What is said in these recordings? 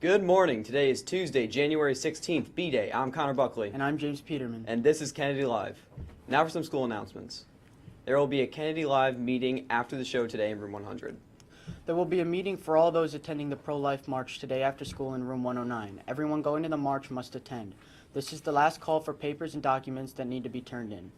Good morning. Today is Tuesday, January 16th, B-Day. I'm Connor Buckley. And I'm James Peterman. And this is Kennedy Live. Now for some school announcements. There will be a Kennedy Live meeting after the show today in room 100. There will be a meeting for all those attending the pro-life march today after school in room 109. Everyone going to the march must attend. This is the last call for papers and documents that need to be turned in.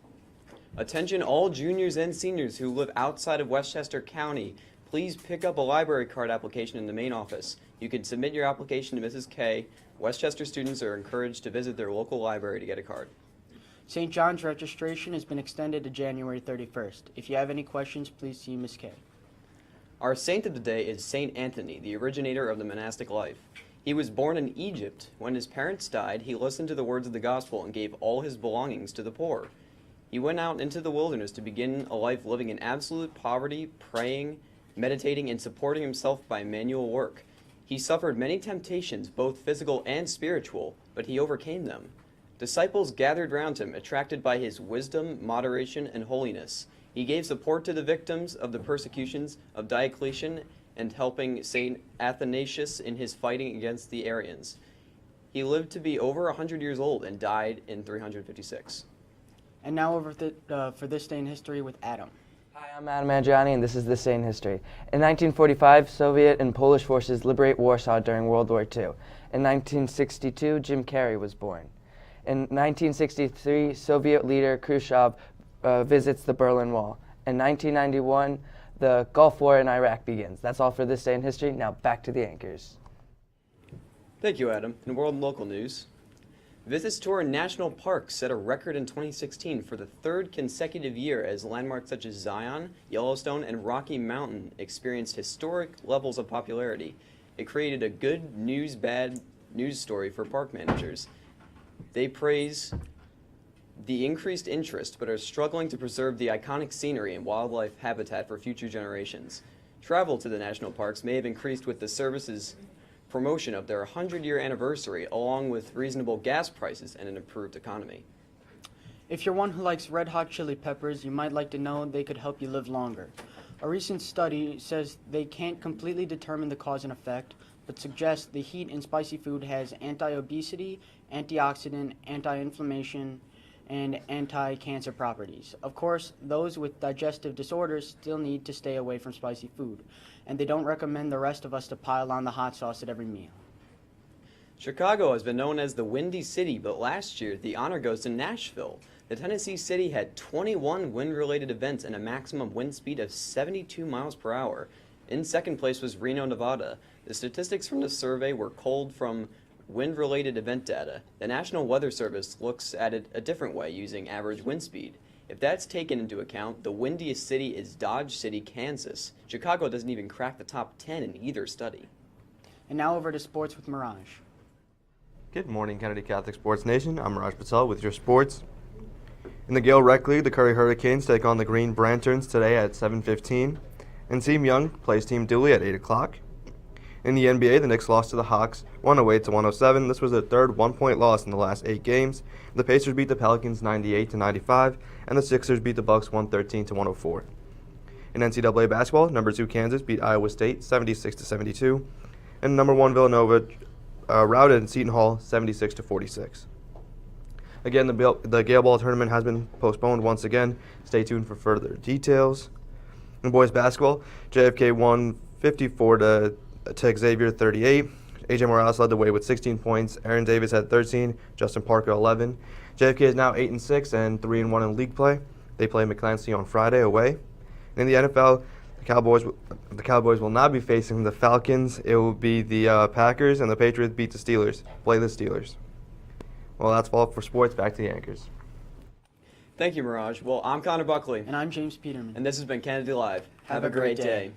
Attention all juniors and seniors who live outside of Westchester County. Please pick up a library card application in the main office. You can submit your application to Mrs. K. Westchester students are encouraged to visit their local library to get a card. St. John's registration has been extended to January 31st. If you have any questions, please see Ms. K. Our saint of the day is Saint Anthony, the originator of the monastic life. He was born in Egypt. When his parents died, he listened to the words of the gospel and gave all his belongings to the poor. He went out into the wilderness to begin a life living in absolute poverty, praying, meditating, and supporting himself by manual work. He suffered many temptations, both physical and spiritual, but he overcame them. Disciples gathered round him, attracted by his wisdom, moderation, and holiness. He gave support to the victims of the persecutions of Diocletian and helping St. Athanasius in his fighting against the Arians. He lived to be over 100 years old and died in 356. And now over for this day in history with Adam. Hi, I'm Adam Andriani, and this is This Day in History. In 1945, Soviet and Polish forces liberate Warsaw during World War II. In 1962, Jim Carrey was born. In 1963, Soviet leader Khrushchev visits the Berlin Wall. In 1991, the Gulf War in Iraq begins. That's all for This Day in History. Now back to the anchors. Thank you, Adam. In world and local news, visits to our national parks set a record in 2016 for the third consecutive year as landmarks such as Zion, Yellowstone, and Rocky Mountain experienced historic levels of popularity. It created a good news, bad news story for park managers. They praise the increased interest but are struggling to preserve the iconic scenery and wildlife habitat for future generations. Travel to the national parks may have increased with the service's promotion of their 100-year anniversary, along with reasonable gas prices and an improved economy. If you're one who likes red hot chili peppers, you might like to know they could help you live longer. A recent study says they can't completely determine the cause and effect, but suggests the heat in spicy food has anti-obesity, antioxidant, anti-inflammation, and anti-cancer properties. Of course, those with digestive disorders still need to stay away from spicy food, and they don't recommend the rest of us to pile on the hot sauce at every meal. Chicago has been known as the Windy City, but last year the honor goes to Nashville. The Tennessee City had 21 wind-related events and a maximum wind speed of 72 miles per hour. In second place was Reno, Nevada. The statistics from the survey were culled from wind-related event data. The National Weather Service looks at it a different way using average wind speed. If that's taken into account, the windiest city is Dodge City, Kansas. Chicago doesn't even crack the top 10 in either study. And now over to sports with Mirage. Good morning, Kennedy Catholic Sports Nation. I'm Mirage Patel with your sports. In the Gale Rec League, the Curry Hurricanes take on the Green Branterns today at 7:15, and Team Young plays Team Dooley at 8 o'clock. In the NBA, the Knicks lost to the Hawks 108-107. This was their third one-point loss in the last 8 games. The Pacers beat the Pelicans 98-95, and the Sixers beat the Bucks 113-104. In NCAA basketball, number 2 Kansas beat Iowa State 76-72, and number 1 Villanova routed Seton Hall 76-46. Again, the Gale Ball tournament has been postponed once again. Stay tuned for further details. In boys basketball, JFK won 54 to Xavier 38. AJ Morales led the way with 16 points. Aaron Davis had 13. Justin Parker 11. JFK is now 8-6 and 3-1 in league play. They play McClancy on Friday away. In the NFL, the Cowboys will not be facing the Falcons. It will be the Packers, and the Patriots beat the Steelers. Play the Steelers. Well, that's all for sports. Back to the anchors. Thank you, Mirage. Well, I'm Connor Buckley. And I'm James Peterman. And this has been Kennedy Live. Have a great day.